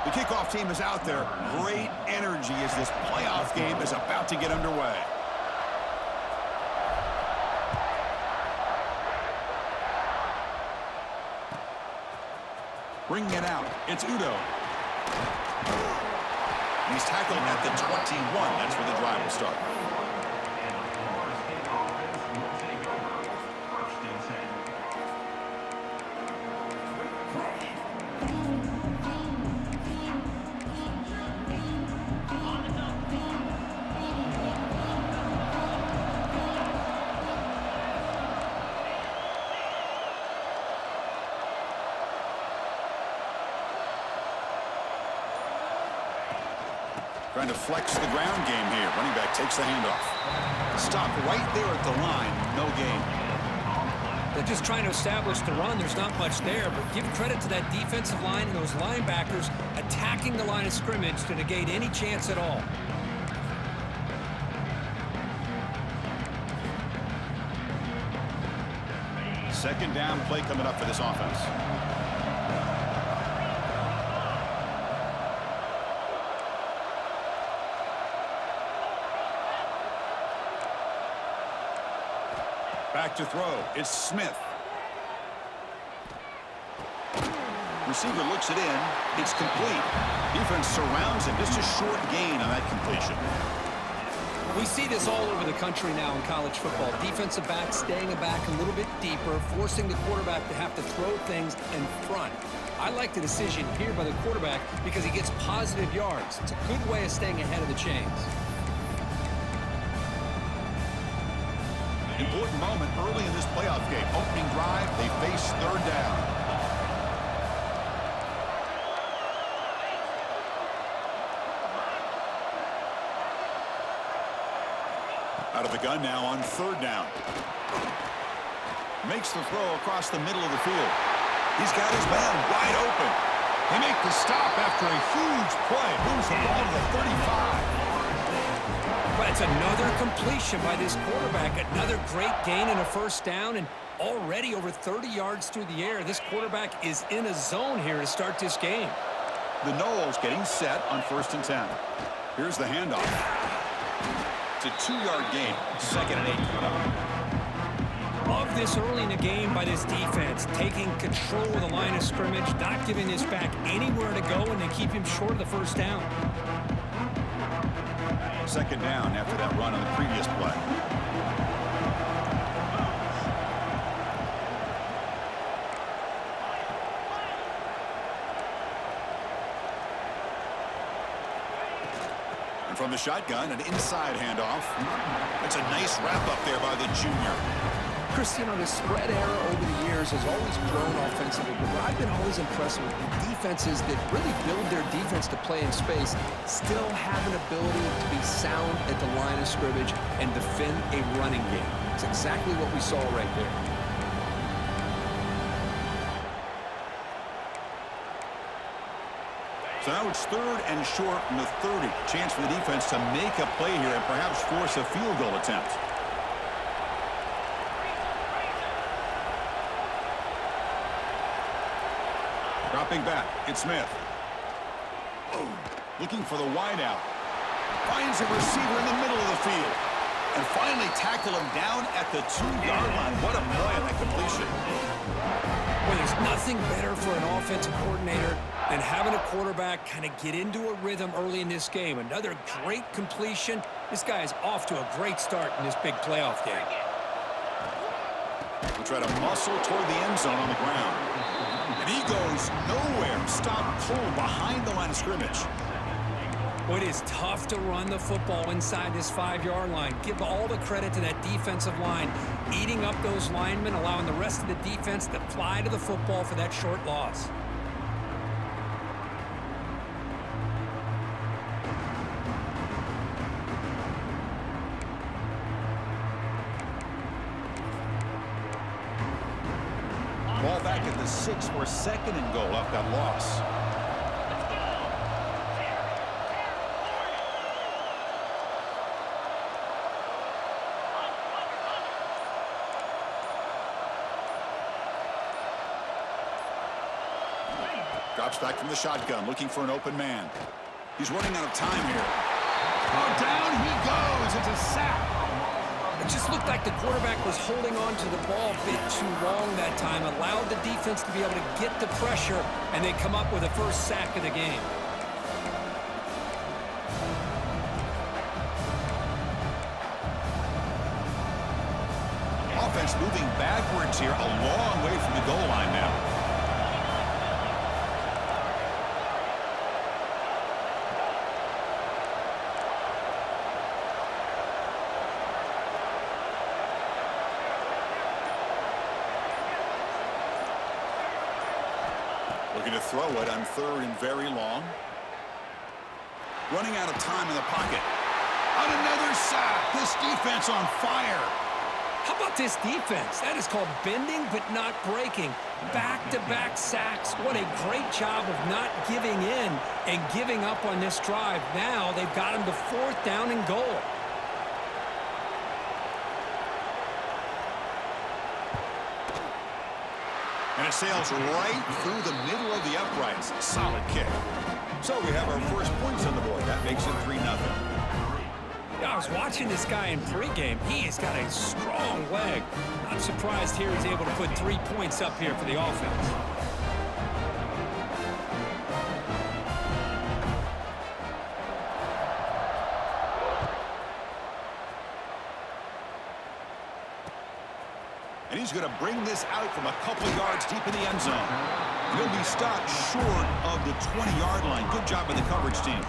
The kickoff team is out there. Great energy as this playoff game is about to get underway. Bringing it out, it's Udo. He's tackled at the 21. That's where the drive will start. Trying to flex the ground game here. Running back takes the handoff. Stop right there at the line. No gain. They're just trying to establish the run. There's not much there, but give credit to that defensive line and those linebackers attacking the line of scrimmage to negate any chance at all. Second down play coming up for this offense. Back to throw. It's Smith. Receiver looks it in. It's complete. Defense surrounds him. Just a short gain on that completion. We see this all over the country now in college football. Defensive backs staying back a little bit deeper, forcing the quarterback to have to throw things in front. I like the decision here by the quarterback because he gets positive yards. It's a good way of staying ahead of the chains. Important moment early in this playoff game. Opening drive, they face third down. Out of the gun now on third down. Makes the throw across the middle of the field. He's got his man wide open. They make the stop after a huge play. Moves the ball to the 35. But it's another completion by this quarterback. Another great gain and a first down, and already over 30 yards through the air. This quarterback is in a zone here to start this game. The Noles getting set on 1st and 10. Here's the handoff. It's a 2-yard gain. 2nd and 8 coming up. Love this early in the game by this defense, taking control of the line of scrimmage, not giving this back anywhere to go, and they keep him short of the first down. 2nd down after that run on the previous play. And from the shotgun, an inside handoff. That's a nice wrap up there by the junior. Christian, on the spread era over the years has always grown offensively, but what I've been always impressed with the defenses that really build their defense to play in space still have an ability to be sound at the line of scrimmage and defend a running game. It's exactly what we saw right there. So now it's 3rd and short from the 30. Chance for the defense to make a play here and perhaps force a field goal attempt. Dropping back, it's Smith. Looking for the wideout. Finds a receiver in the middle of the field. And finally tackle him down at the 2-yard line. What a play on that completion. Well, there's nothing better for an offensive coordinator than having a quarterback kind of get into a rhythm early in this game. Another great completion. This guy is off to a great start in this big playoff game. We'll try to muscle toward the end zone on the ground. And he goes nowhere. Stopped cold behind the line of scrimmage. Well, it is tough to run the football inside this 5-yard line. Give all the credit to that defensive line, eating up those linemen, allowing the rest of the defense to fly to the football for that short loss. Ball back at the 6 for 2nd and goal off that loss. Drops back from the shotgun, looking for an open man. He's running out of time here. Oh, down he goes. It's a sack. It just looked like the quarterback was holding on to the ball a bit too long that time, allowed the defense to be able to get the pressure, and they come up with the first sack of the game. Offense moving backwards here, a long way from the goal line now. Looking to throw it on 3rd and very long. Running out of time in the pocket. On another sack. This defense on fire. How about this defense? That is called bending but not breaking. Back-to-back sacks. What a great job of not giving in and giving up on this drive. Now they've got him to 4th down and goal. And it sails right through the middle of the uprights. Solid kick. So we have our first points on the board. That makes it 3-0. Yeah, I was watching this guy in pregame. He has got a strong leg. Not surprised here he's able to put 3 points up here for the offense. And he's going to bring this out from a couple yards deep in the end zone. He'll be stopped short of the 20-yard line. Good job by the coverage team.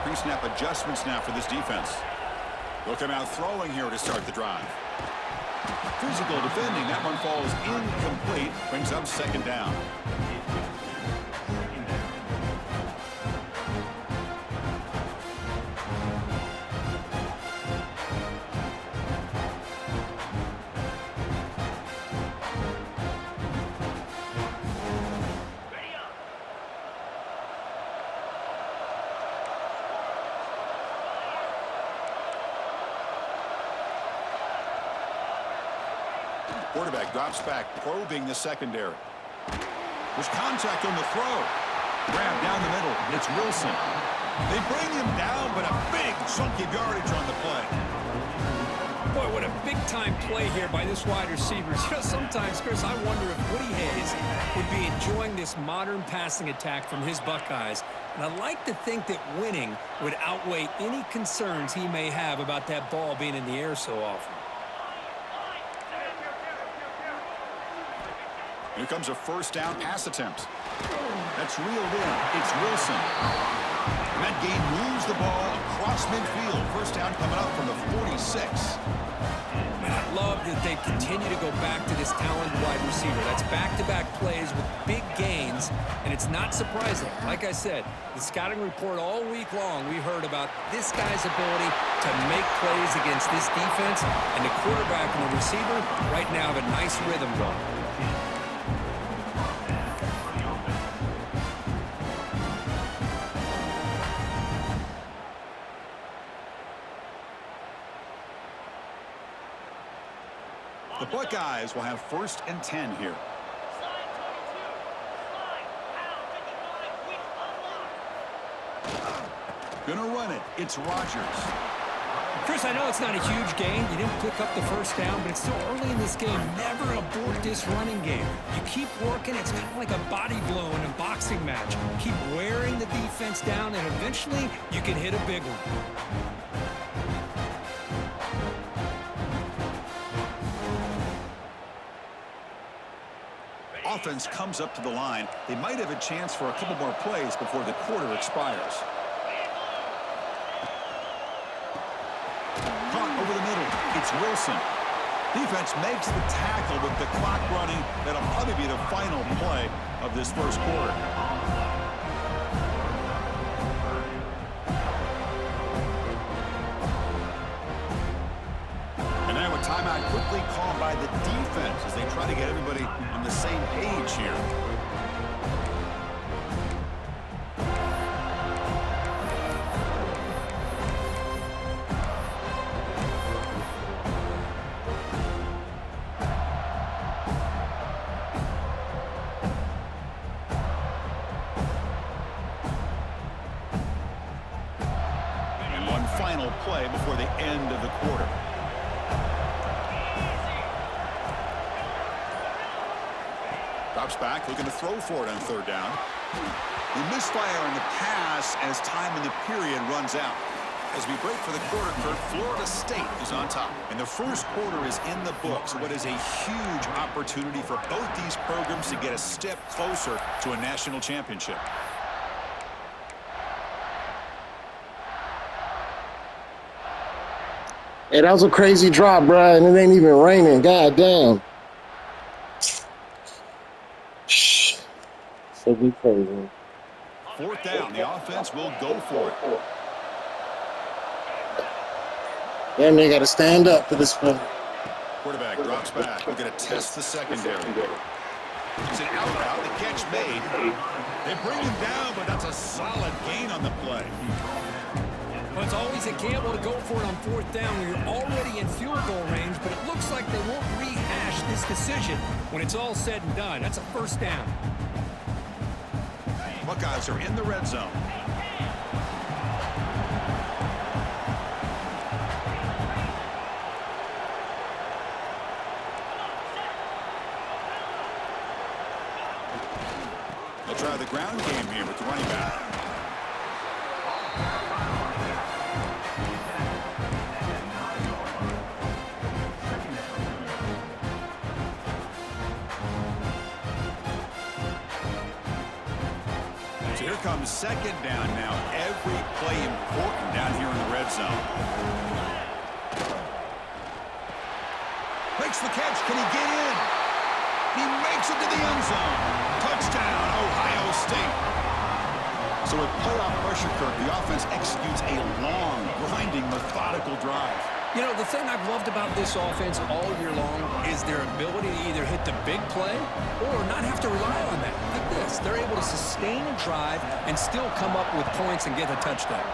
Pre-snap adjustments now for this defense. Looking out throwing here to start the drive. Physical defending. That one falls incomplete. Brings up 2nd down. Quarterback drops back, probing the secondary. There's contact on the throw. Grab down the middle. It's Wilson. They bring him down, but a big chunk of yardage on the play. Boy, what a big-time play here by this wide receiver. You know, sometimes, Chris, I wonder if Woody Hayes would be enjoying this modern passing attack from his Buckeyes. And I like to think that winning would outweigh any concerns he may have about that ball being in the air so often. Here comes a 1st down pass attempt. That's reeled in. It's Wilson. And that gain moves the ball across midfield. 1st down coming up from the 46. Man, I love that they continue to go back to this talented wide receiver. That's back-to-back plays with big gains, and it's not surprising. Like I said, the scouting report all week long, we heard about this guy's ability to make plays against this defense, and the quarterback and the receiver right now have a nice rhythm going. The Buckeyes will have 1st and 10 here. Gonna run it. It's Rodgers. Chris, I know it's not a huge gain. You didn't pick up the 1st down, but it's still early in this game. Never abort this running game. You keep working. It's kind of like a body blow in a boxing match. Keep wearing the defense down, and eventually you can hit a big one. Offense comes up to the line. They might have a chance for a couple more plays before the quarter expires. Caught over the middle. It's Wilson. Defense makes the tackle with the clock running. That'll probably be the final play of this first quarter. And now a timeout quickly called by the defense as they try to get everybody on the same page here. Final play before the end of the quarter. Drops back, looking to throw for it on third down. The misfire on the pass as time in the period runs out. As we break for the quarter, Kurt, Florida State is on top. And the first quarter is in the books. What is a huge opportunity for both these programs to get a step closer to a national championship. Hey, that was a crazy drop, bro, and it ain't even raining. God damn. Shh. So be crazy. Fourth down. The offense will go for it. Damn, they got to stand up for this play. Quarterback drops back. We're going to test the secondary. It's an out route. The catch made. They bring him down, but that's a solid gain on the play. Well, it's always a gamble to go for it on fourth down when you're already in field goal range, but it looks like they won't rehash this decision when it's all said and done. That's a first down. Buckeyes are in the red zone. They'll try the ground game here with the running back. Here comes second down now. Every play important down here in the red zone. Makes the catch. Can he get in? He makes it to the end zone. Touchdown, Ohio State. So with playoff pressure, Kirk, the offense executes a long, grinding, methodical drive. You know, the thing I've loved about this offense all year long is their ability to either hit the big play or not have to rely on that. Like this, they're able to sustain a drive and still come up with points and get a touchdown.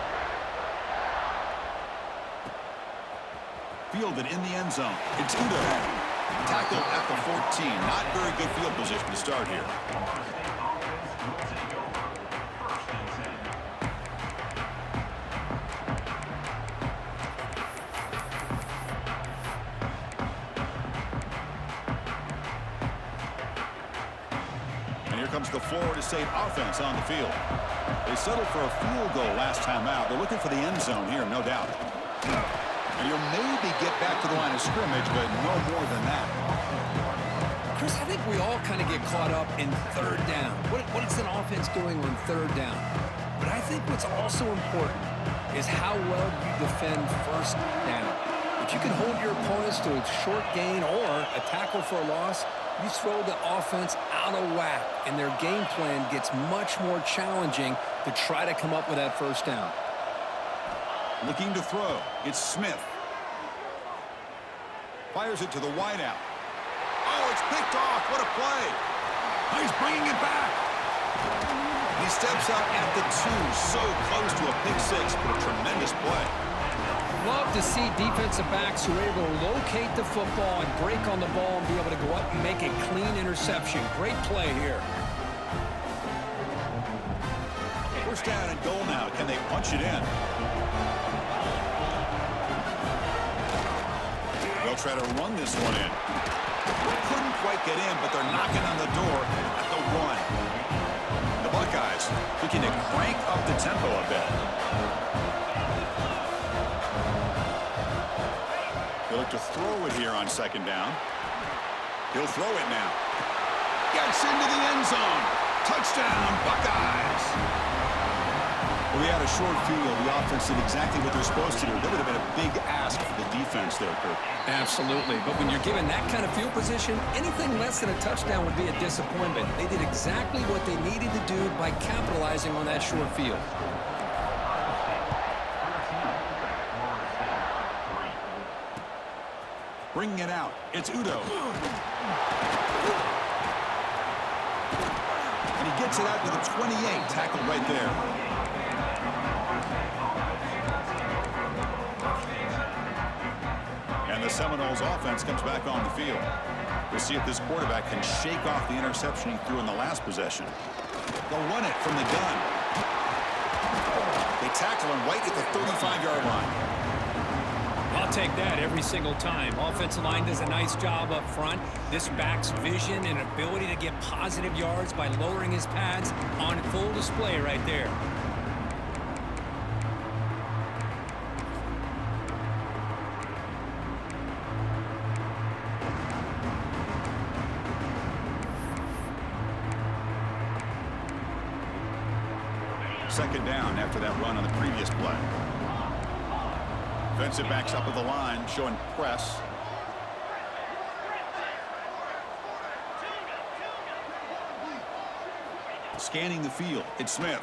Fielded in the end zone. It's Udo. Tackled at the 14. Not very good field position to start here. Comes the Florida State offense on the field. They settled for a field goal last time out. They're looking for the end zone here, no doubt. And you'll maybe get back to the line of scrimmage, but no more than that. Chris, I think we all kind of get caught up in third down. What is an offense doing on third down? But I think what's also important is how well you defend first down. If you can hold your opponents to a short gain or a tackle for a loss, you throw the offense out of whack, and their game plan gets much more challenging to try to come up with that first down. Looking to throw. It's Smith. Fires it to the wideout. Oh, it's picked off. What a play. Oh, he's bringing it back. He steps up at the 2, so close to a pick six, but a tremendous play. Love to see defensive backs who are able to locate the football and break on the ball and be able to go up and make a clean interception. Great play here. First down and goal now. Can they punch it in? They'll try to run this one in. Couldn't quite get in, but they're knocking on the door at the 1. The Buckeyes looking to crank up the tempo a bit. He'll look to throw it here on second down. He'll throw it now. Gets into the end zone. Touchdown, Buckeyes. Well, we had a short field. The offense did exactly what they're supposed to do. That would have been a big ask for the defense there, Kurt. Absolutely. But when you're given that kind of field position, anything less than a touchdown would be a disappointment. They did exactly what they needed to do by capitalizing on that short field. Bringing it out. It's Udo. And he gets it out to the 28. Tackled right there. And the Seminoles offense comes back on the field. We'll see if this quarterback can shake off the interception he threw in the last possession. They'll run it from the gun. They tackle him right at the 35-yard line. I'll take that every single time. Offensive line does a nice job up front. This back's vision and ability to get positive yards by lowering his pads on full display right there. Second down after that run on the previous play. Defensive backs up at the line, showing press. Scanning the field, it's Smith.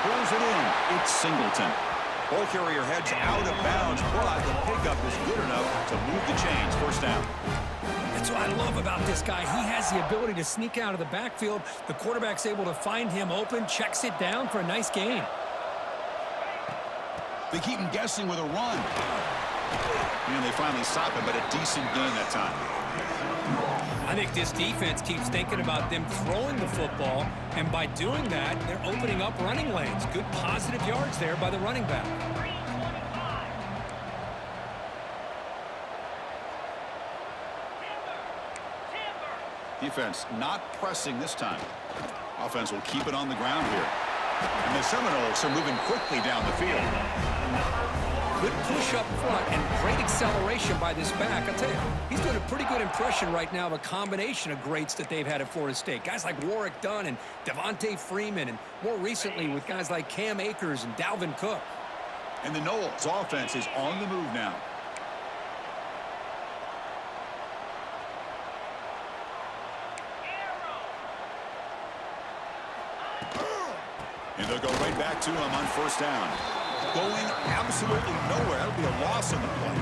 Pulls it in, it's Singleton. Ball carrier heads out of bounds, but the pickup is good enough to move the chains. First down. That's what I love about this guy. He has the ability to sneak out of the backfield. The quarterback's able to find him open, checks it down for a nice gain. They keep him guessing with a run. And they finally stop him, but a decent gain that time. I think this defense keeps thinking about them throwing the football, and by doing that, they're opening up running lanes. Good positive yards there by the running back. Defense not pressing this time. Offense will keep it on the ground here. And the Seminoles are moving quickly down the field. Good push up front and great acceleration by this back. I'll tell you, he's doing a pretty good impression right now of a combination of greats that they've had at Florida State. Guys like Warrick Dunn and Devontae Freeman, and more recently with guys like Cam Akers and Dalvin Cook. And the Noles offense is on the move now. And they'll go right back to him on first down. Going absolutely nowhere. That'll be a loss on the play.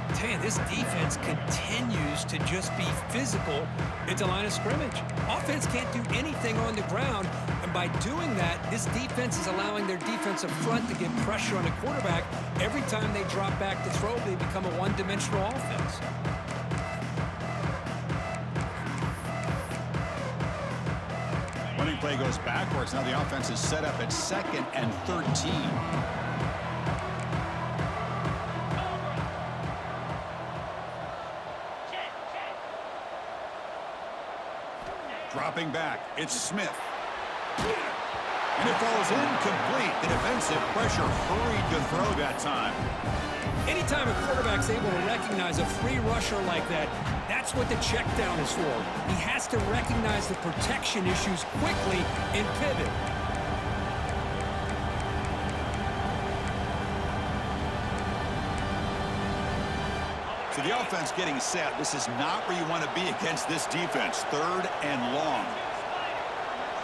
I tell you, this defense continues to just be physical at the line of scrimmage. Offense can't do anything on the ground, and by doing that, this defense is allowing their defensive front to get pressure on the quarterback. Every time they drop back to throw, they become a one-dimensional offense. Running play goes backwards. Now the offense is set up at 2nd and 13. Dropping back, it's Smith. And it falls incomplete. The defensive pressure hurried to throw that time. Anytime a quarterback's able to recognize a free rusher like that, that's what the check down is for. He has to recognize the protection issues quickly and pivot. So the offense getting set. This is not where you want to be against this defense. 3rd and long.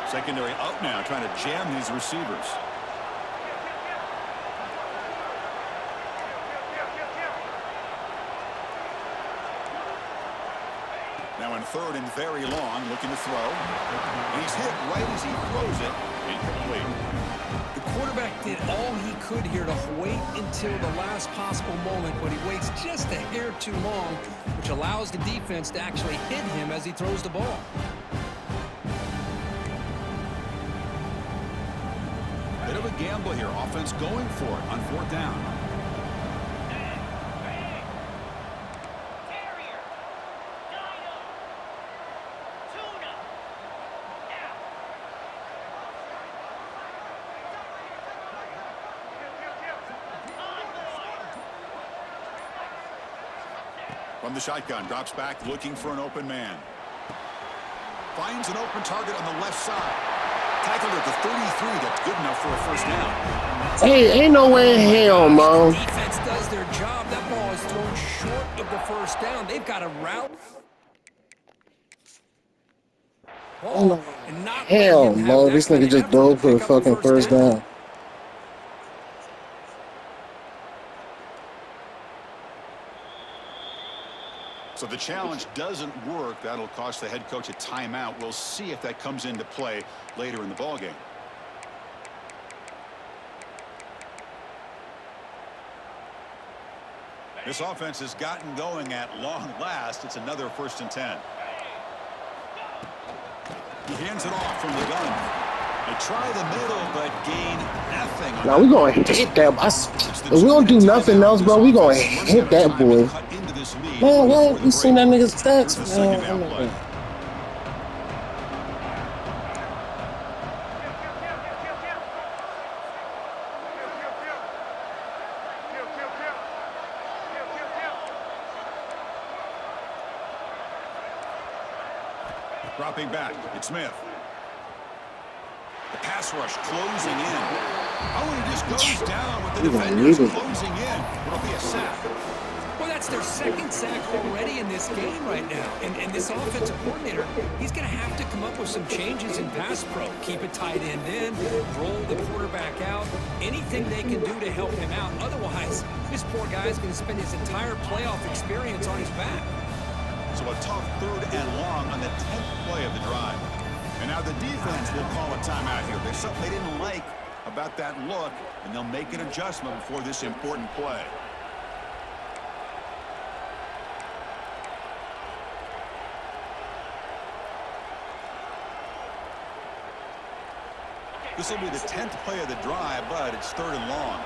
Secondary up now, trying to jam these receivers. Now in 3rd and very long, looking to throw. And he's hit right as he throws it. Incomplete. The quarterback did all he could here to wait until the last possible moment, but he waits just a hair too long, which allows the defense to actually hit him as he throws the ball. Bit of a gamble here. Offense going for it on 4th down. From the shotgun, drops back, looking for an open man. Finds an open target on the left side. Tackled at the 33. That's good enough for a first down. Hey, ain't no way in hell, man. Defense does their job. That ball is thrown short of the first down. They've got a route. Ball and not Hell letting him have no, that this kind nigga of just effort dove to for a pick up the fucking first down. So the challenge doesn't work. That'll cost the head coach a timeout. We'll see if that comes into play later in the ballgame. This offense has gotten going at long last. It's another 1st and 10. He hands it off from the gun. They try the middle, but gain nothing. Now we gonna hit that. If we don't do nothing else, bro, we gonna hit that boy. Man, what? You seen that nigga's stats? Man, Dropping back, it's Smith. The pass rush closing in. Oh, and he just goes down with the defenders closing in. It'll be a sack. Well, that's their 2nd sack already in this game right now. And this offensive coordinator, he's going to have to come up with some changes in pass pro. Keep a tight end in, roll the quarterback out, anything they can do to help him out. Otherwise, this poor guy's going to spend his entire playoff experience on his back. So a tough 3rd and long on the 10th play of the drive. And now the defense will call a timeout here. There's something they didn't like about that look, and they'll make an adjustment before this important play. This will be the 10th play of the drive, but it's 3rd and long.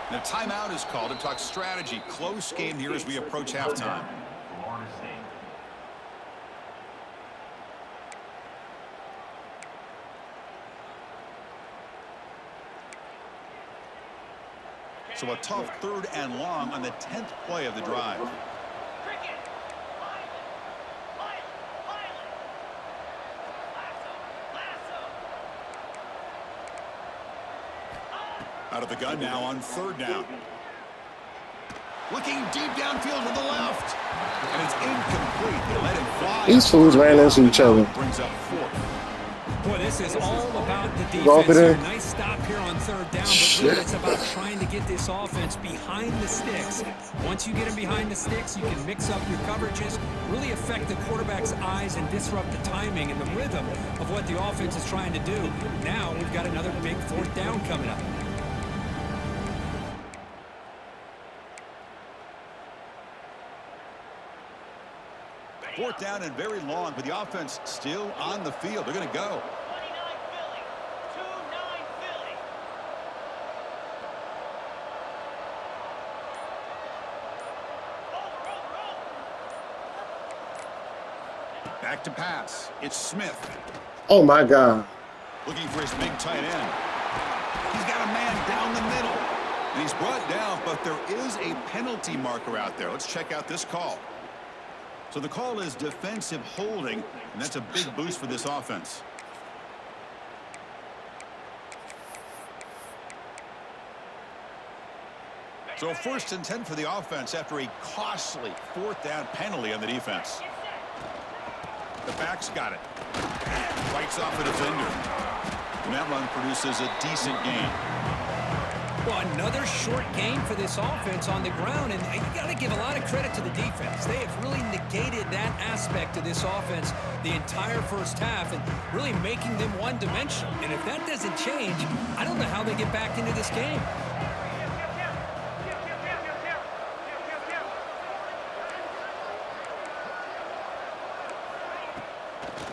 The timeout is called to talk strategy. Close game here as we approach halftime. So a tough 3rd and long on the 10th play of the drive. Out of the gun now on 3rd down. Looking deep downfield to the left. And it's incomplete. They let him fly. these fools ran into each other. Brings up 4th. Boy, this is all about the Go defense. for Here. it. Nice stop here on 3rd down, but really it's about trying to get this offense behind the sticks. Once you get them behind the sticks, you can mix up your coverages, really affect the quarterback's eyes and disrupt the timing and the rhythm of what the offense is trying to do. Now we've got another big 4th down coming up. Fourth down and very long, but the offense still on the field. They're going to go. 29 Philly. 2-9 Philly. Back to pass. It's Smith. Oh my God. Looking for his big tight end. He's got a man down the middle. And he's brought down, but there is a penalty marker out there. Let's check out this call. So the call is defensive holding, and that's a big boost for this offense. So 1st and 10 for the offense after a costly 4th down penalty on the defense. The back's got it. Fights off the defender. And that run produces a decent gain. Well, another short game for this offense on the ground, and you got to give a lot of credit to the defense. They have really negated that aspect of this offense the entire first half and really making them one-dimensional. And if that doesn't change, I don't know how they get back into this game.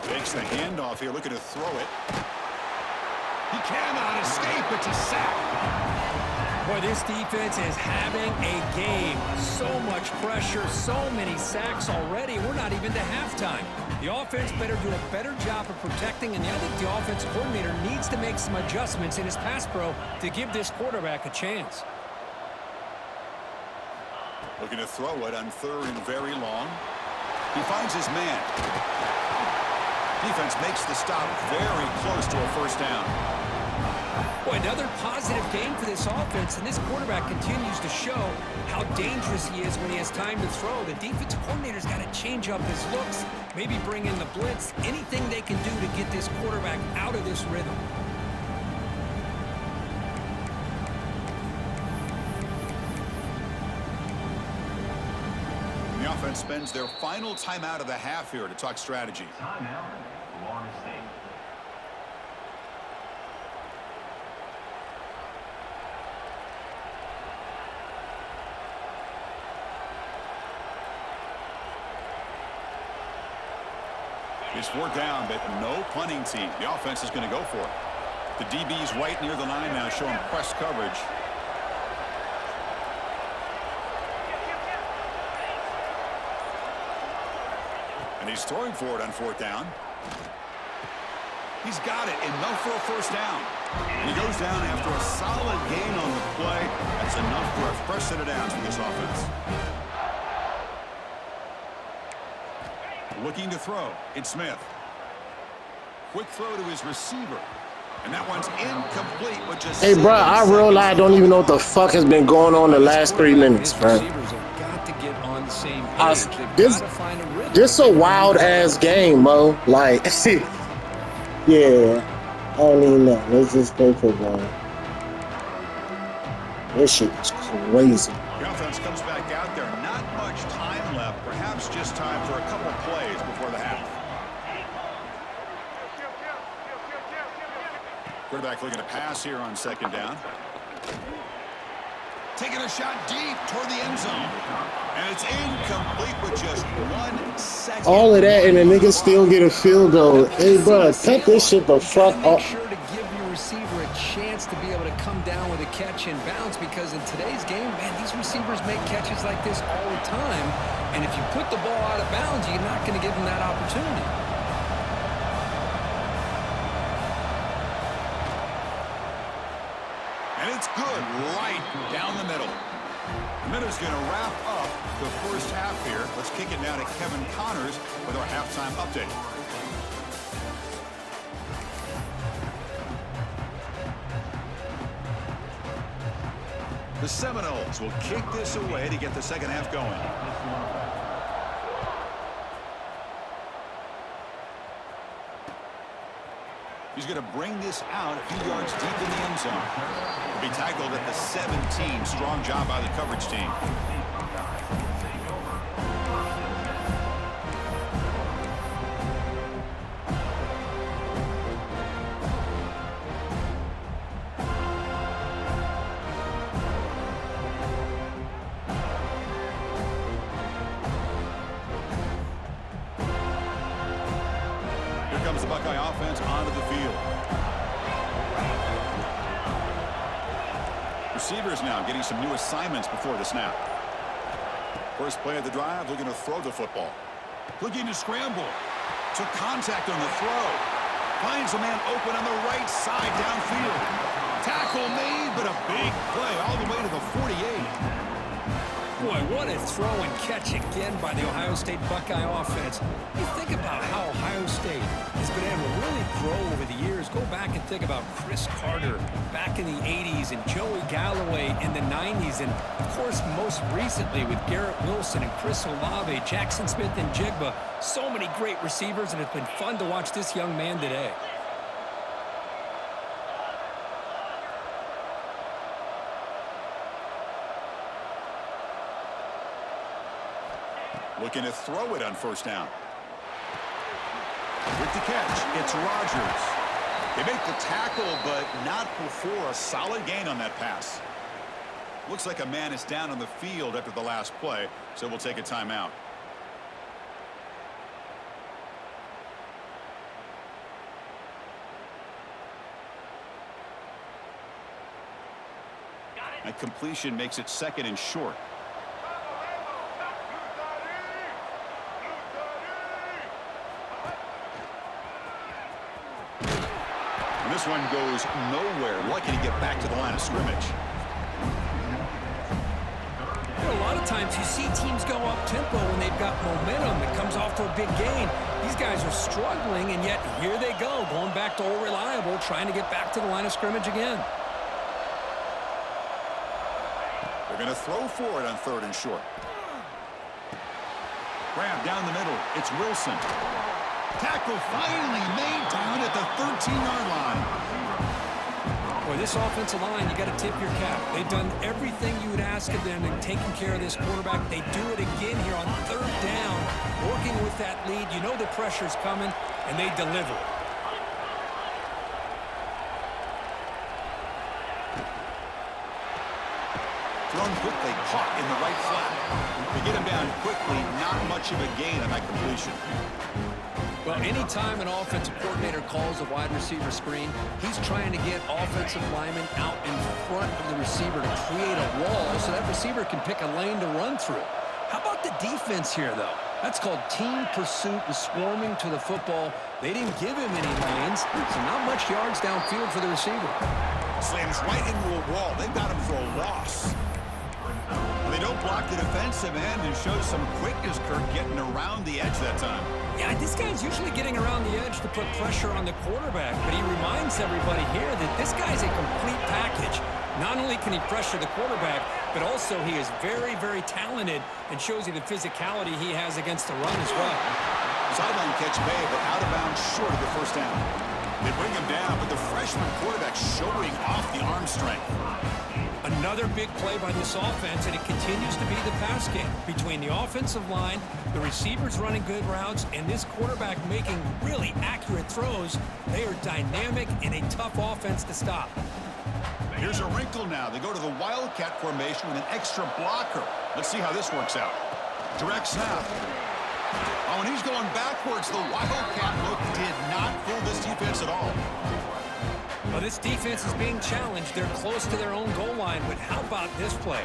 Takes the handoff here, looking to throw it. He cannot escape. It's a sack. Boy, this defense is having a game. So much pressure, so many sacks already. We're not even to halftime. The offense better do a better job of protecting, and I think the offensive coordinator needs to make some adjustments in his pass pro to give this quarterback a chance. Looking to throw it on 3rd and very long. He finds his man. Defense makes the stop very close to a first down. Boy, another positive game for this offense, and this quarterback continues to show how dangerous he is when he has time to throw. The defensive coordinator's got to change up his looks, maybe bring in the blitz, anything they can do to get this quarterback out of this rhythm. The offense spends their final timeout of the half here to talk strategy. Timeout, Florida State. It's 4th down, but no punting team. The offense is going to go for it. The DB's right near the line now, showing press coverage. And he's throwing for it on 4th down. He's got it, enough for a first down. And he goes down after a solid gain on the play. That's enough for a fresh set of downs for this offense. Looking to throw, it's Smith. Quick throw to his receiver. And that one's incomplete with just Hey, bro, I realize I don't even know what the fuck has been going on the last 3 minutes, His bro. receivers have got to get on the same page. They've This, got to find a rhythm. this a wild ass game, Mo. Like, yeah, I don't even know. Let's just play football. This shit is crazy. The offense comes back out there. Not much time left. Perhaps just time for a couple plays before the half. Quarterback looking to pass here on 2nd down. Taking a shot deep toward the end zone. And it's incomplete with just 1 second. All of that, and the niggas still get a field goal. Hey, bro, cut this shit the fuck Make off. sure to give your receiver a chance to be able to come down with a catch and bounce, because in today's game, man, these receivers make catches like this all the time. And if you put the ball out of bounds, you're not going to give them that opportunity. And it's good right down the middle. The minute's going to wrap up the first half here. Let's kick it now to Kevin Connors with our halftime update. The Seminoles will kick this away to get the second half going. He's going to bring this out a few yards deep in the end zone. He'll be tackled at the 17. Strong job by the coverage team. Here comes the Buckeye offense onto the field. Receivers now getting some new assignments before the snap. First play of the drive, looking to throw the football. Looking to scramble. Took contact on the throw. Finds a man open on the right side downfield. Tackle made, but a big play all the way to the 48. Boy, what a throw and catch again by the Ohio State Buckeye offense. You think about how Ohio State has been able to really grow over the years. Go back and think about Chris Carter back in the 80s and Joey Galloway in the 90s. And, of course, most recently with Garrett Wilson and Chris Olave, Jackson Smith and Jigba. So many great receivers, and it's been fun to watch this young man today. Looking to throw it on first down. With the catch, it's Rodgers. They make the tackle, but not before a solid gain on that pass. Looks like a man is down on the field after the last play, so we'll take a timeout. That completion makes it 2nd and short. And this one goes nowhere. Lucky to get back to the line of scrimmage. a lot of times you see teams go up-tempo when they've got momentum. It comes off to a big gain. These guys are struggling, and yet here they go, going back to old reliable, trying to get back to the line of scrimmage again. They're going to throw for it on 3rd and short. Grab down the middle. It's Wilson. Tackle finally made down at the 13-yard line. Boy, this offensive line, you got to tip your cap. They've done everything you would ask of them in taking care of this quarterback. They do it again here on 3rd down, working with that lead. You know the pressure's coming, and they deliver. Thrown quickly, caught in the right flat. To get him down quickly, not much of a gain on that completion. Well, anytime an offensive coordinator calls a wide receiver screen, he's trying to get offensive linemen out in front of the receiver to create a wall so that receiver can pick a lane to run through. How about the defense here, though? That's called team pursuit and swarming to the football. They didn't give him any lanes, so not much yards downfield for the receiver. Slams right into a wall. They've got him for a loss. They don't block the defensive end and show some quickness, Kirk, getting around the edge that time. Yeah, this guy's usually getting around the edge to put pressure on the quarterback, but he reminds everybody here that this guy's a complete package. Not only can he pressure the quarterback, but also he is very, very talented and shows you the physicality he has against the run as well. Sideline catch made, but out of bounds short of the first down. They bring him down, but the freshman quarterback showing off the arm strength. Another big play by this offense, and it continues to be the pass game between the offensive line, the receivers running good routes, and this quarterback making really accurate throws. They are dynamic and a tough offense to stop. Here's a wrinkle now. They go to the Wildcat formation with an extra blocker. Let's see how this works out. Direct snap. Oh, and he's going backwards. The Wildcat look did not fool this defense at all. Well, this defense is being challenged. They're close to their own goal line, but how about this play?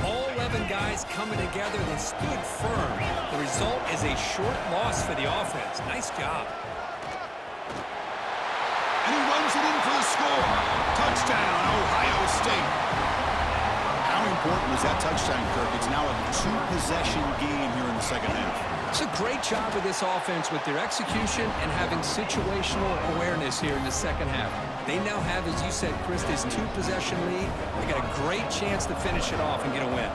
All 11 guys coming together. They stood firm. The result is a short loss for the offense. Nice job. And he runs it in for the score. Touchdown, Ohio State. How important was that touchdown, Kirk? It's now a 2-possession game here in the second half. It's a great job with this offense with their execution and having situational awareness here in the second half. They now have, as you said, Chris, this 2-possession lead. They got a great chance to finish it off and get a win.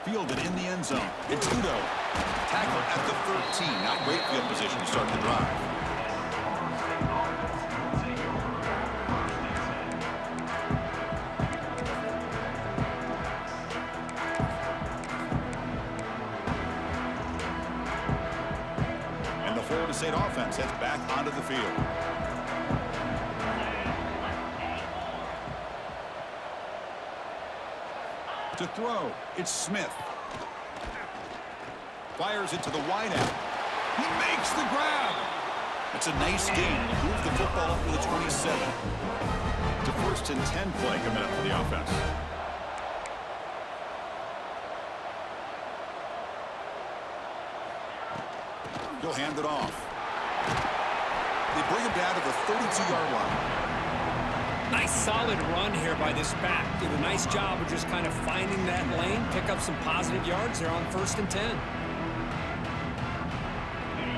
Fielded in the end zone. It's Udo. Tackled at the 13. Not great field position to start the drive. Florida State offense heads back onto the field. To throw, it's Smith. Fires it to the wideout. He makes the grab. It's a nice gain. Move the football up to the 27. To 1st and 10 play coming up for the offense. He'll hand it off. They bring him down to the 32-yard line. Nice solid run here by this back. Did a nice job of just kind of finding that lane, pick up some positive yards there on 1st and 10.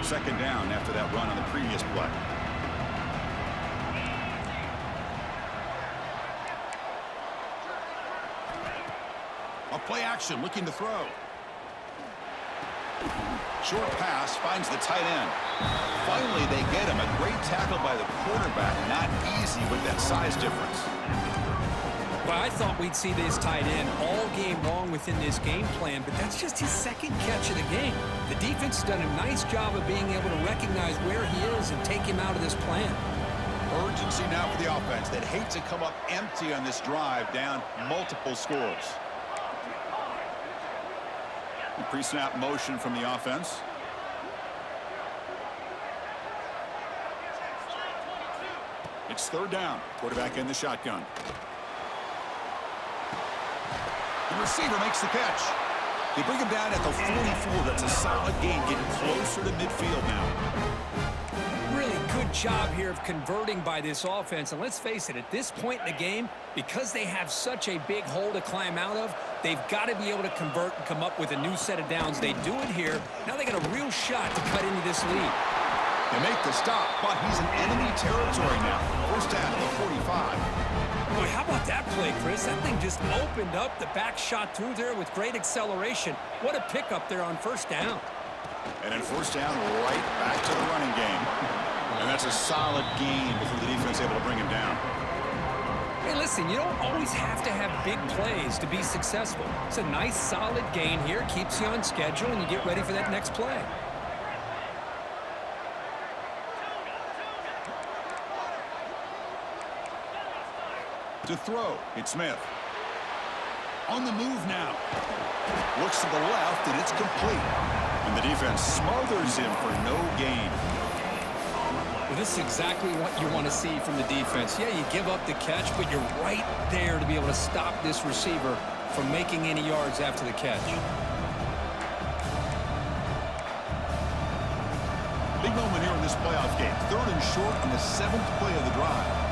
Second down after that run on the previous play. A play action looking to throw. Short pass finds the tight end. Finally, they get him. A great tackle by the quarterback. Not easy with that size difference. Well, I thought we'd see this tight end all game long within this game plan, but that's just his second catch of the game. The defense has done a nice job of being able to recognize where he is and take him out of this plan. Urgency now for the offense. They'd hate to come up empty on this drive, down multiple scores. Pre-snap motion from the offense. It's 3rd down. Quarterback in the shotgun. The receiver makes the catch. They bring him down at the 44. That's a solid gain, getting closer to midfield now. Really good job here of converting by this offense. And let's face it, at this point in the game, because they have such a big hole to climb out of, they've got to be able to convert and come up with a new set of downs. They do it here. Now they got a real shot to cut into this lead. They make the stop, but he's in enemy territory now. First down at the 45. Boy, how about that play, Chris? That thing just opened up. The back shot through there with great acceleration. What a pickup there on first down. And then first down, right back to the running game. And that's a solid gain before the defense able to bring him down. Hey, listen, you don't always have to have big plays to be successful. It's a nice, solid gain here. Keeps you on schedule, and you get ready for that next play. To throw, it's Smith. On the move now. Looks to the left, and it's complete. And the defense smothers him for no gain. Well, this is exactly what you want to see from the defense. Yeah, you give up the catch, but you're right there to be able to stop this receiver from making any yards after the catch. Big moment here in this playoff game. 3rd and short on the 7th play of the drive.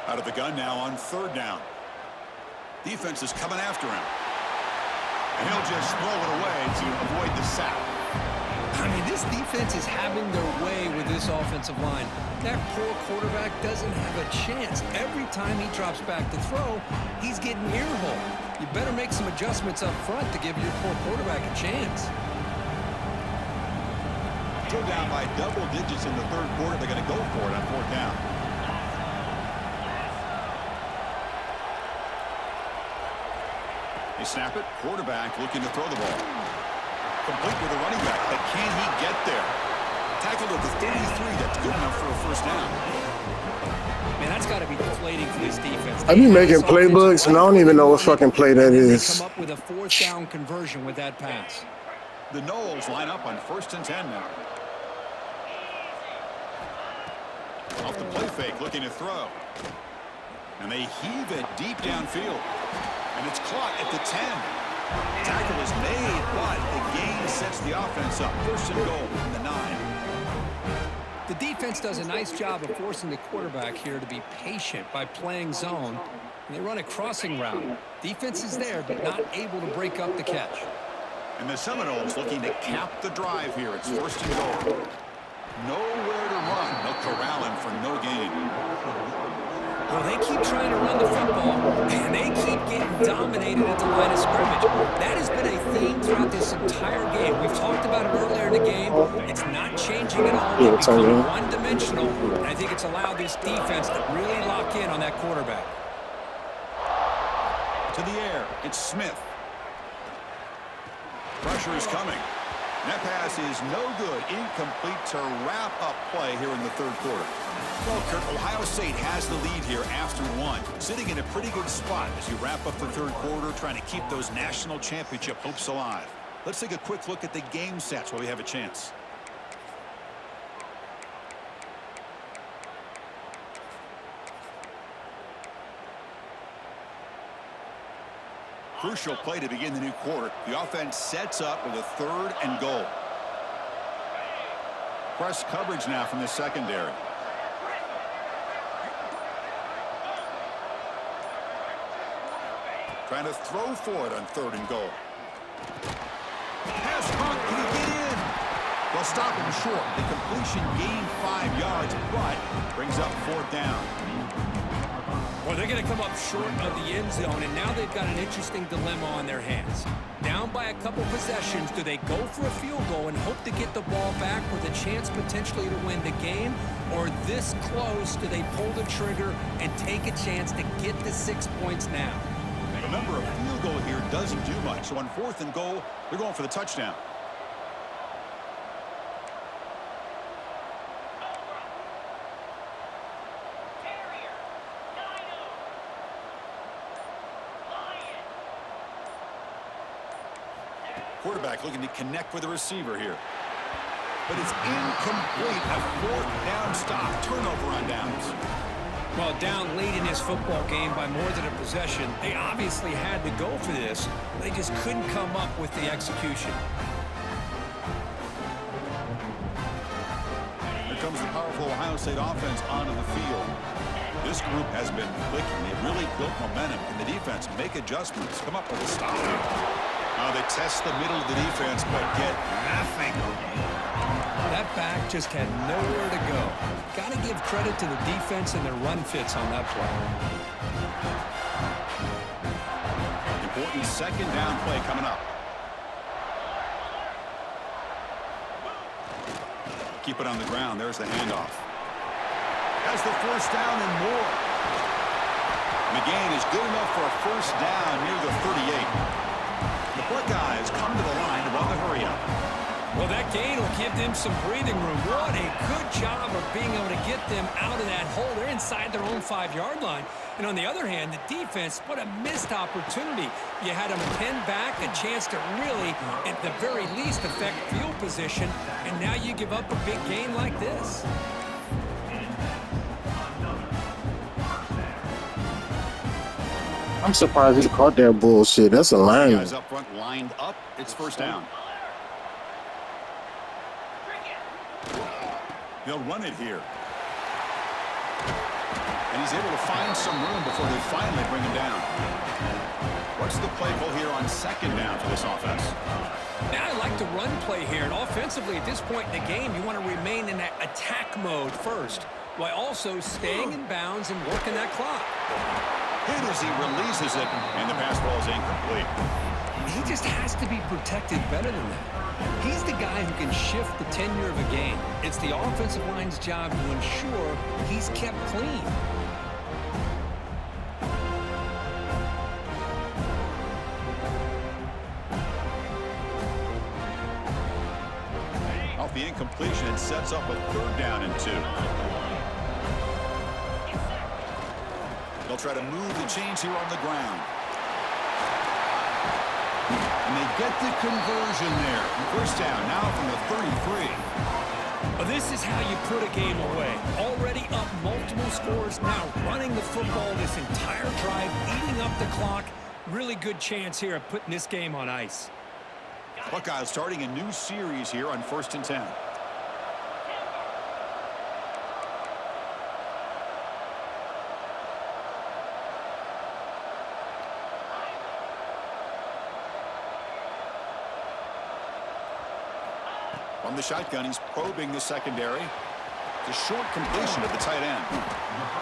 Out of the gun now on 3rd down. Defense is coming after him. And he'll just throw it away to avoid the sack. I mean, this defense is having their way with this offensive line. That poor quarterback doesn't have a chance. Every time he drops back to throw, he's getting ear-hole. You better make some adjustments up front to give your poor quarterback a chance. Still down by double digits in the 3rd quarter. They're going to go for it on 4th down. They snap it. Quarterback looking to throw the ball. Complete with a running back. But can he get there? Tackled at the 33. That's good enough for a first down. Man, that's got to be deflating for this defense. I be making playbooks, and I don't even know what fucking play that They is. come up with a 4th down conversion with that pass. The Knowles line up on 1st and 10 now. Off the play fake, looking to throw. And they heave it deep downfield. And it's caught at the 10. Tackle is made, but the gain sets the offense up. 1st and goal from the 9. The defense does a nice job of forcing the quarterback here to be patient by playing zone. And they run a crossing route. Defense is there, but not able to break up the catch. And the Seminoles looking to cap the drive here. It's 1st and goal. Nowhere to run. They'll corral him for no gain. Well, they keep trying to run the football, and they keep getting dominated at the line of scrimmage. That has been a theme throughout this entire game. We've talked about it earlier in the game. It's not changing at all. It's becoming one-dimensional, and I think it's allowed this defense to really lock in on that quarterback. To the air, it's Smith. Pressure is coming. That pass is no good. Incomplete to wrap up play here in the 3rd quarter. Well, Kurt, Ohio State has the lead here after 1. Sitting in a pretty good spot as you wrap up the 3rd quarter, trying to keep those national championship hopes alive. Let's take a quick look at the game stats while we have a chance. Crucial play to begin the new quarter. The offense sets up with a 3rd and goal. Press coverage now from the secondary. Trying to throw for it on 3rd and goal. Pass caught. Can he get in? They'll stop him short. The completion gained 5 yards, but brings up 4th down. Well, they're going to come up short of the end zone, and now they've got an interesting dilemma on their hands. Down by a couple possessions, do they go for a field goal and hope to get the ball back with a chance potentially to win the game? Or this close, do they pull the trigger and take a chance to get the 6 points now? Remember, a field goal here doesn't do much. So on 4th and goal, they're going for the touchdown. Quarterback looking to connect with the receiver here. but it's incomplete. A fourth down stop. Turnover on downs. Well, down late in this football game by more than a possession, they obviously had to go for this. They just couldn't come up with the execution. Here comes the powerful Ohio State offense onto the field. This group has been clicking. They've really built momentum. Can the defense make adjustments? Come up with a stop here. They test the middle of the defense, but get nothing. That back just had nowhere to go. Got to give credit to the defense and their run fits on that play. Important second down play coming up. Keep it on the ground. There's the handoff. Has the first down and more. McGain is good enough for a first down near the 38. The Buckeyes come to the line to run the hurry up. Well, that gain will give them some breathing room. What a good job of being able to get them out of that hole. They're inside their own 5-yard line. And on the other hand, the defense, what a missed opportunity. You had them pinned back, a chance to really, at the very least, affect field position. And now you give up a big gain like this. I'm surprised he caught that bullshit. That's a line. Guys up front lined up. It's first down. They'll run it here. And he's able to find some room before they finally bring him down. What's the play call here on second down for this offense? Now I like the run play here. And offensively, at this point in the game, you want to remain in that attack mode first, while also staying in bounds and working that clock. Hit as he releases it, and the pass ball is incomplete. He just has to be protected better than that. He's the guy who can shift the tenure of a game. It's the offensive line's job to ensure he's kept clean. Off the incompletion, it sets up a third down and 2. They'll try to move the chains here on the ground. And they get the conversion there. First down now from the 33. Well, this is how you put a game away. Already up multiple scores, now running the football this entire drive, eating up the clock. Really good chance here of putting this game on ice. Buckeyes starting a new series here on 1st and 10. From the shotgun, he's probing the secondary. It's a short completion of the tight end.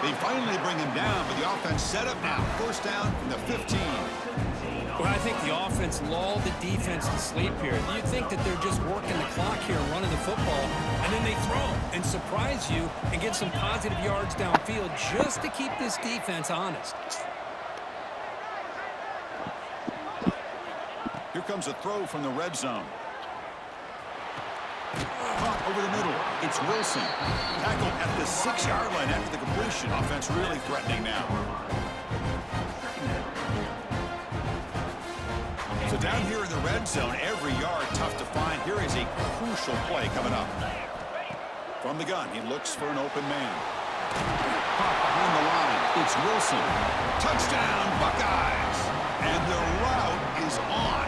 They finally bring him down, but the offense set up now. First down from the 15. Well, I think the offense lulled the defense to sleep here. You think that they're just working the clock here and running the football, and then they throw and surprise you and get some positive yards downfield just to keep this defense honest. Here comes a throw from the red zone. Caught over the middle. It's Wilson. Tackled at the 6-yard line after the completion. Offense really threatening now. So down here in the red zone, every yard tough to find. Here is a crucial play coming up. From the gun, he looks for an open man. Caught behind the line. It's Wilson. Touchdown, Buckeyes! And the route is on.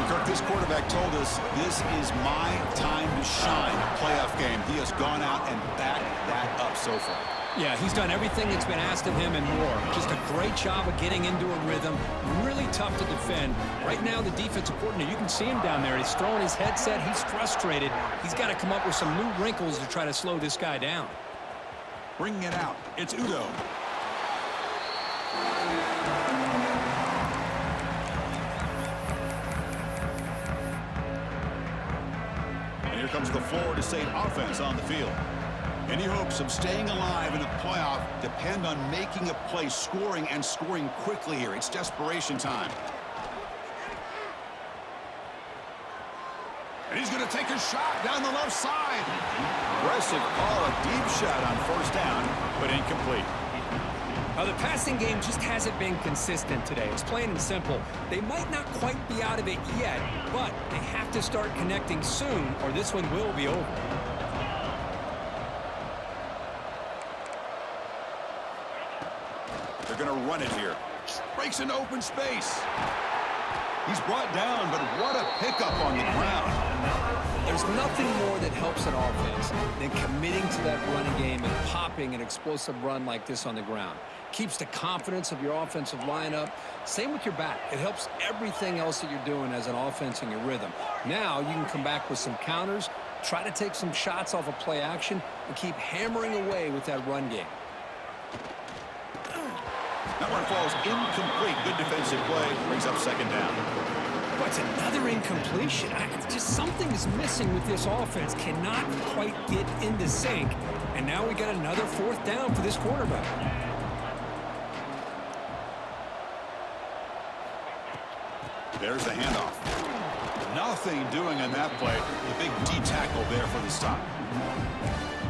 Kirk, this quarterback told us this is my time to shine. Playoff game. He has gone out and backed that up so far. Yeah, he's done everything that's been asked of him and more. Just a great job of getting into a rhythm. Really tough to defend. Right now, the defensive coordinator, you can see him down there. He's throwing his headset. He's frustrated. He's got to come up with some new wrinkles to try to slow this guy down. Bringing it out. It's Udo. Here comes the Florida State offense on the field. Any hopes of staying alive in a playoff depend on making a play, scoring, and scoring quickly here. It's desperation time. And he's going to take a shot down the left side. Aggressive call, a deep shot on first down, but incomplete. The passing game just hasn't been consistent today. It's plain and simple. They might not quite be out of it yet, but they have to start connecting soon or this one will be over. They're going to run it here. Breaks into open space. He's brought down, but what a pickup on the ground. There's nothing more that helps an offense than committing to that running game and popping an explosive run like this on the ground. Keeps the confidence of your offensive lineup. Same with your back. It helps everything else that you're doing as an offense and your rhythm. Now you can come back with some counters, try to take some shots off of play action, and keep hammering away with that run game. That one falls incomplete. Good defensive play. Brings up second down. What's another incompletion? Just something is missing with this offense. Cannot quite get into sync. And now we got another fourth down for this quarterback. There's the handoff. Nothing doing on that play. The big D tackle there for the stop.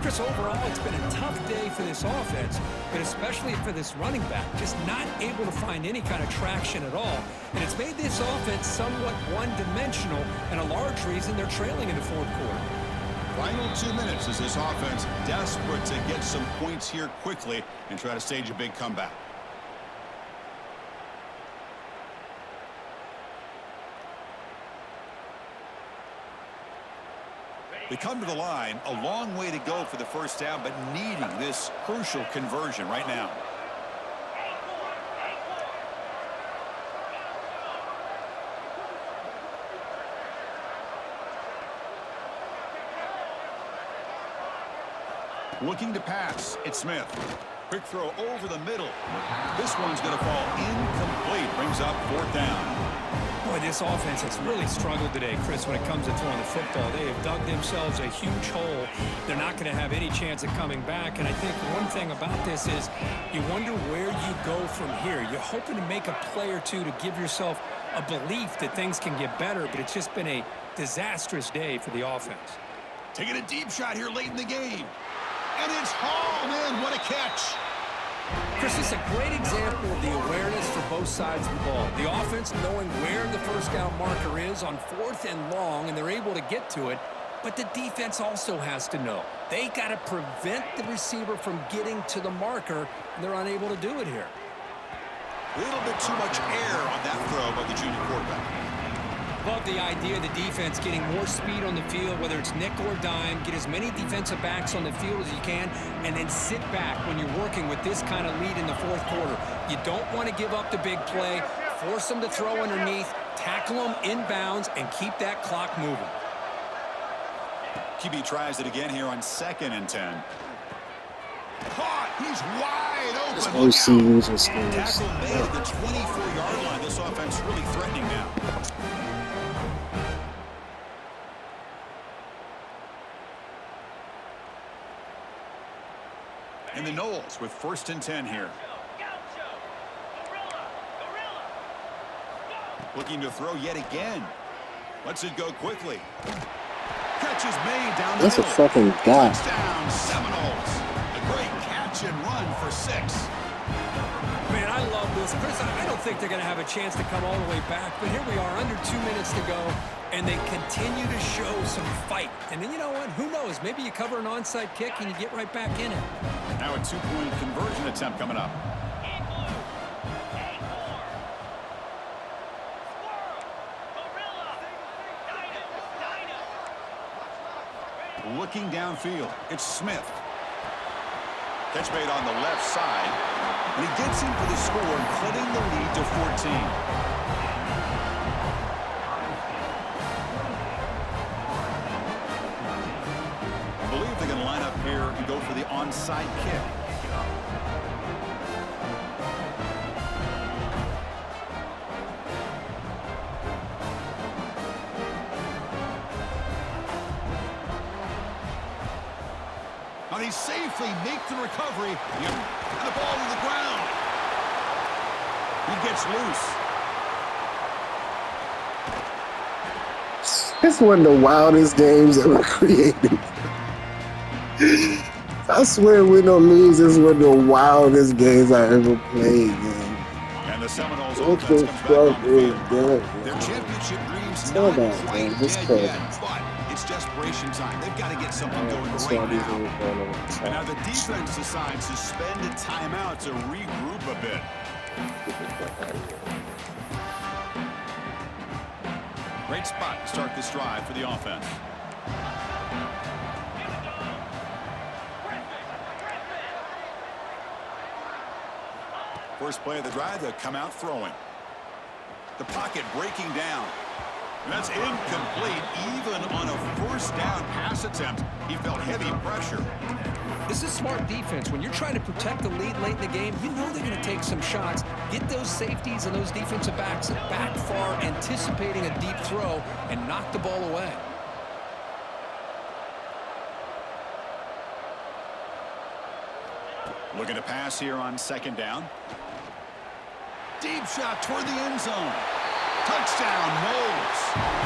Chris, overall, it's been a tough day for this offense, but especially for this running back, just not able to find any kind of traction at all. And it's made this offense somewhat one-dimensional, and a large reason they're trailing in the fourth quarter. Final 2 minutes as this offense desperate to get some points here quickly and try to stage a big comeback. They come to the line, a long way to go for the first down, but needing this crucial conversion right now. Looking to pass, it's Smith. Quick throw over the middle. This one's going to fall incomplete. Brings up fourth down. Boy, this offense has really struggled today, Chris, when it comes to throwing the football. They have dug themselves a huge hole. They're not going to have any chance of coming back. And I think one thing about this is you wonder where you go from here. You're hoping to make a play or two to give yourself a belief that things can get better, but it's just been a disastrous day for the offense. Taking a deep shot here late in the game. And it's Hall, man, what a catch. Chris, this is a great example of the awareness for both sides of the ball. The offense knowing where the first down marker is on fourth and long, and they're able to get to it. But the defense also has to know. They got to prevent the receiver from getting to the marker, and they're unable to do it here. A little bit too much air on that throw by the junior quarterback. Love the idea of the defense getting more speed on the field, whether it's nickel or dime, get as many defensive backs on the field as you can, and then sit back when you're working with this kind of lead in the fourth quarter. You don't want to give up the big play, force them to throw underneath, tackle them inbounds, and keep that clock moving. QB tries it again here on 2nd and 10. Caught! He's wide open. This OC losing skills. Tackle made at the 24-yard line. This offense really threatening now. And the Knowles with 1st and 10 here. Looking to throw yet again. Lets it go quickly. Catch is made down the That's a middle. fucking guy. Touchdown, Seminoles. A great catch and run for 6. Man, I love this. Chris, I don't think they're going to have a chance to come all the way back, but here we are, under 2 minutes to go, and they continue to show some fight. And then you know what? Who knows? Maybe you cover an onside kick and you get right back in it. Now a 2-point conversion attempt coming up. Looking downfield, it's Smith. Catch made on the left side, and he gets in for the score, cutting the lead to 14. I believe they're going to line up here and go for the onside kick. Now they safely make the recovery. And the ball to the ground. He gets loose. It's one of the wildest games ever created. I swear Win or Lose is one of the wildest games I ever played, man. And the Seminoles What offense the comes back fuck on the is field. that, Their man? championship dreams Tell not that, quite man. This dead crazy. yet, but it's desperation time. They've got to get something going That's why right these now. niggas going on the And now top. the defense decides to spend a timeout to regroup a bit. Get the fuck out of here. Great spot to start this drive for the offense. First play of the drive, they'll come out throwing. The pocket breaking down. And that's incomplete. Even on a first down pass attempt, he felt heavy pressure. This is smart defense. When you're trying to protect the lead late in the game, you know they're going to take some shots. Get those safeties and those defensive backs back far, anticipating a deep throw, and knock the ball away. Looking to pass here on second down. Deep shot toward the end zone. Touchdown, Knowles.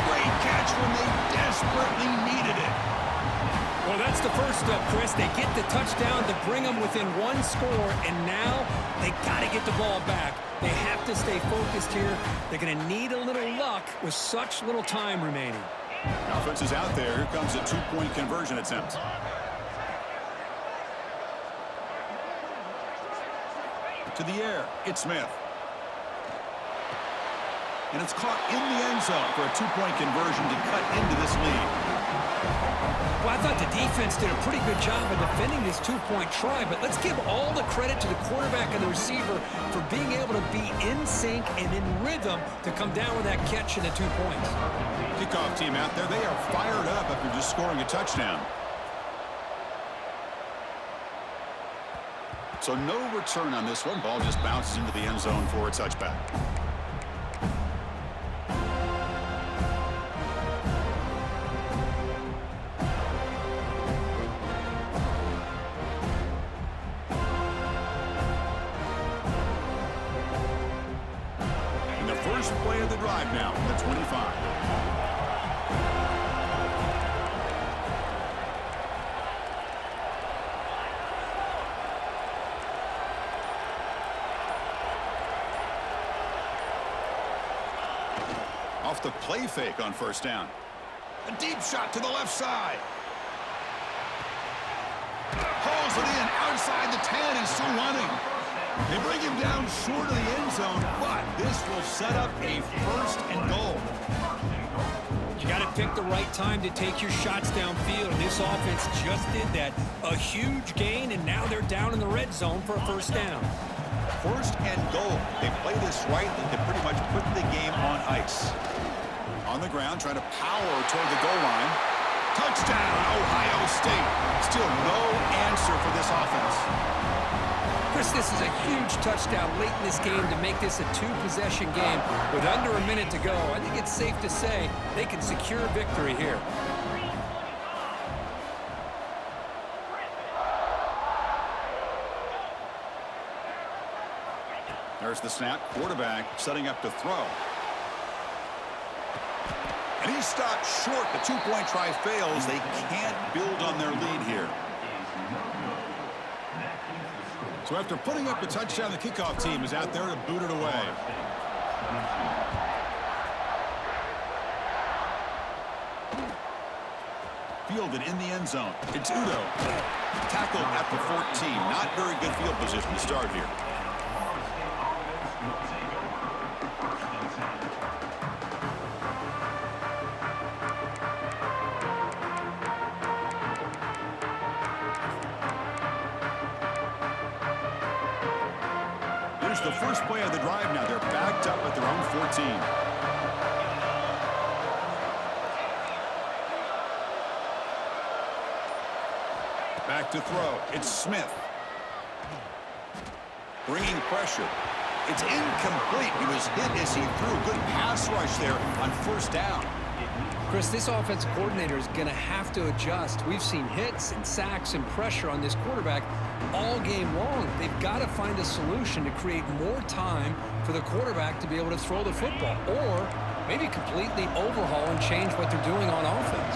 Great catch when they desperately needed it. Well, that's the first step, Chris. They get the touchdown to bring them within one score, and now they got to get the ball back. They have to stay focused here. They're going to need a little luck with such little time remaining. Offense is out there. Here comes a two-point conversion attempt. To the air, it's Smith. And it's caught in the end zone for a two-point conversion to cut into this lead. Well, I thought the defense did a pretty good job of defending this two-point try, but let's give all the credit to the quarterback and the receiver for being able to be in sync and in rhythm to come down with that catch and the 2 points. Kickoff team out there, they are fired up after just scoring a touchdown. So no return on this one. Ball just bounces into the end zone for a touchback. And the first play of the drive now from the 25. Off the play fake on first down. A deep shot to the left side. Hauls it in outside the 10. He's still running. They bring him down short of the end zone, but this will set up a first and goal. You got to pick the right time to take your shots downfield, and this offense just did that. A huge gain, and now they're down in the red zone for a first down. First and goal. They play this right, they can pretty much put the game on ice. On the ground, trying to power toward the goal line. Touchdown, Ohio State. Still no answer for this offense. Chris, this is a huge touchdown late in this game to make this a two-possession game with under a minute to go. I think it's safe to say they can secure victory here. There's the snap. Quarterback setting up to throw. And he's stopped short. The two-point try fails. They can't build on their lead here. So after putting up a touchdown, the kickoff team is out there to boot it away. Fielded in the end zone. It's Udo. Tackled at the 14. Not very good field position to start here. Here's the first play of the drive now. They're backed up at their own 14. Back to throw. It's Smith. Bringing pressure. It's incomplete. He was hit as he threw. Good pass rush there on first down. Chris, this offensive coordinator is going to have to adjust. We've seen hits and sacks and pressure on this quarterback all game long. They've got to find a solution to create more time for the quarterback to be able to throw the football, or maybe completely overhaul and change what they're doing on offense.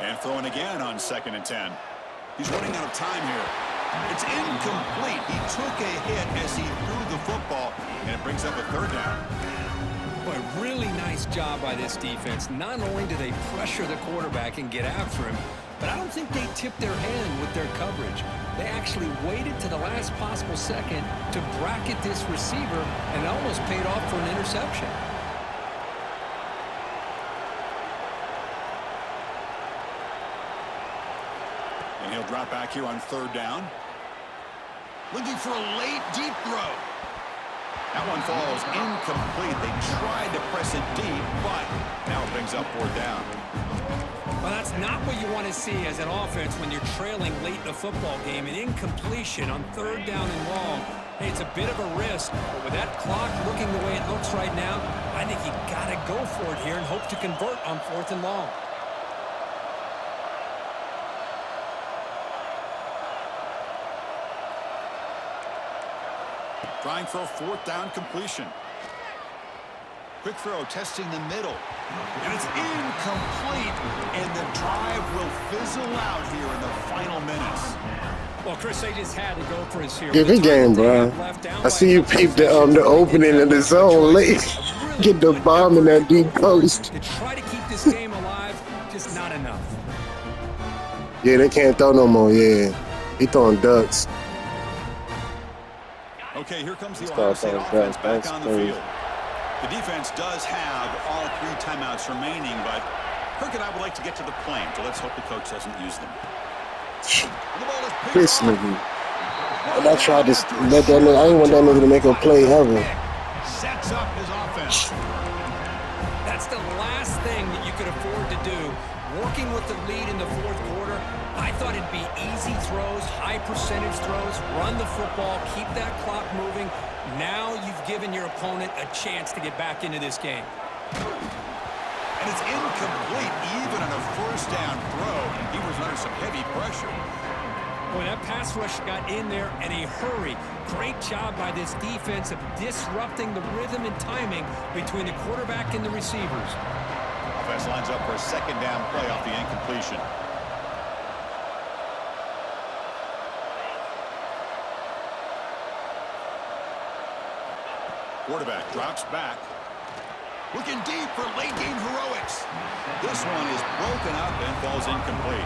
And throwing again on 2nd and 10. He's running out of time here. It's incomplete. He took a hit as he threw the football, and it brings up a 3rd down. Boy, really nice job by this defense. Not only do they pressure the quarterback and get after him, but I don't think they tipped their hand with their coverage. They actually waited to the last possible second to bracket this receiver, and it almost paid off for an interception. And he'll drop back here on 3rd down. Looking for a late, deep throw. That one falls incomplete. They tried to press it deep, but now it brings up 4th down. Well, that's not what you want to see as an offense when you're trailing late in a football game. An incompletion on 3rd down and long. Hey, it's a bit of a risk, but with that clock looking the way it looks right now, I think you got to go for it here and hope to convert on 4th and long. Trying for a 4th down completion. Quick throw, testing the middle. And it's incomplete, and the drive will fizzle out here in the final minutes. Well, Chris, they just had to go for his here. Give it game, bro. I see you peep the opening of the zone late. Get the bomb in that deep post. To try to keep this game alive, just not enough. Yeah, they can't throw no more. Yeah, he throwing ducks. Okay, here comes the Ohio State offense back on the field. The defense does have all 3 timeouts remaining, but Kirk and I would like to get to the plane, so let's hope the coach doesn't use them. This nigga. And I tried to let that nigga. I didn't want that nigga to make a play ever. Sets up his offense. That's the last thing that you could afford to do. Working with the lead in the 4th quarter, I thought it'd be easy throws, high percentage throws, run the football, keep that clock moving. Now you've given your opponent a chance to get back into this game. And it's incomplete, even on a 1st down throw. He was under some heavy pressure. Boy, that pass rush got in there in a hurry. Great job by this defense of disrupting the rhythm and timing between the quarterback and the receivers. Offense lines up for a 2nd down play off the incompletion. Quarterback drops back. Looking deep for late-game heroics. This one is broken up and falls incomplete.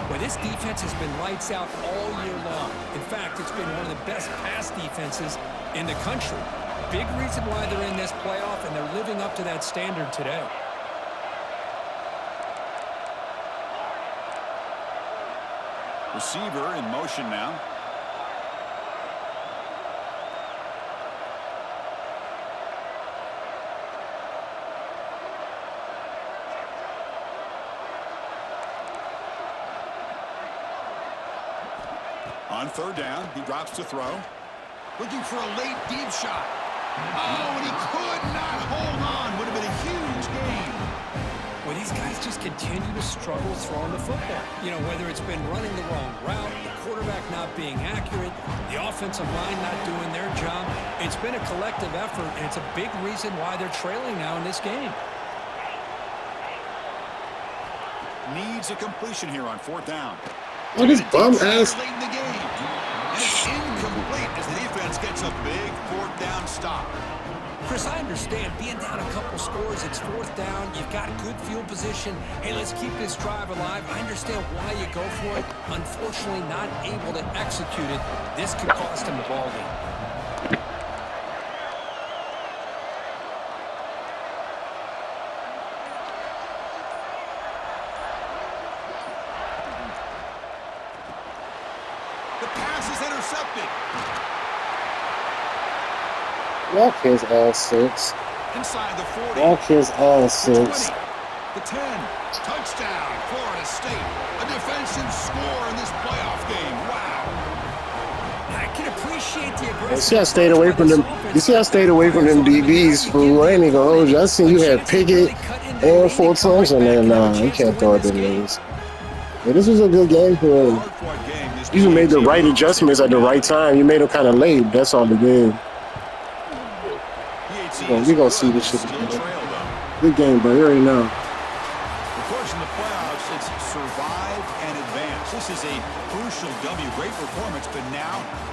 Well, this defense has been lights out all year long. In fact, it's been one of the best pass defenses in the country. Big reason why they're in this playoff, and they're living up to that standard today. Receiver in motion now. On 3rd down, he drops to throw. Looking for a late deep shot. Oh, and he could not hold on. Would have been a huge gain. Well, these guys just continue to struggle throwing the football. You know, whether it's been running the wrong route, the quarterback not being accurate, the offensive line not doing their job. It's been a collective effort, and it's a big reason why they're trailing now in this game. Needs a completion here on 4th down. What is bum ass? Late in the game. And it's incomplete as the defense gets a big 4th down stop. Chris, I understand being down a couple scores, it's 4th down, you've got good field position. Hey, let's keep this drive alive. I understand why you go for it. Unfortunately, not able to execute it. This could cost him the ball game. The pass is intercepted. Walk his ass 6. Inside the 40. Walk his ass The 6. 20. The 10. Touchdown, Florida State. A defensive score in this playoff game. Wow. I can appreciate the You aggressive. see, I stayed away from them. You see, I stayed away from them DBs. Fool, I ain't even gonna hold you. I seen you had Pickett and Fulton on there. Nah, you can't throw it in these. Yeah, this was a good game for him. Hard-fought game. This You made the right adjustments at the right time. You made them kind of late. That's all it did. We gonna see this shit Still again. trail, though. Good game, bro. You already know. Of course, in the playoffs, it's great performance, but now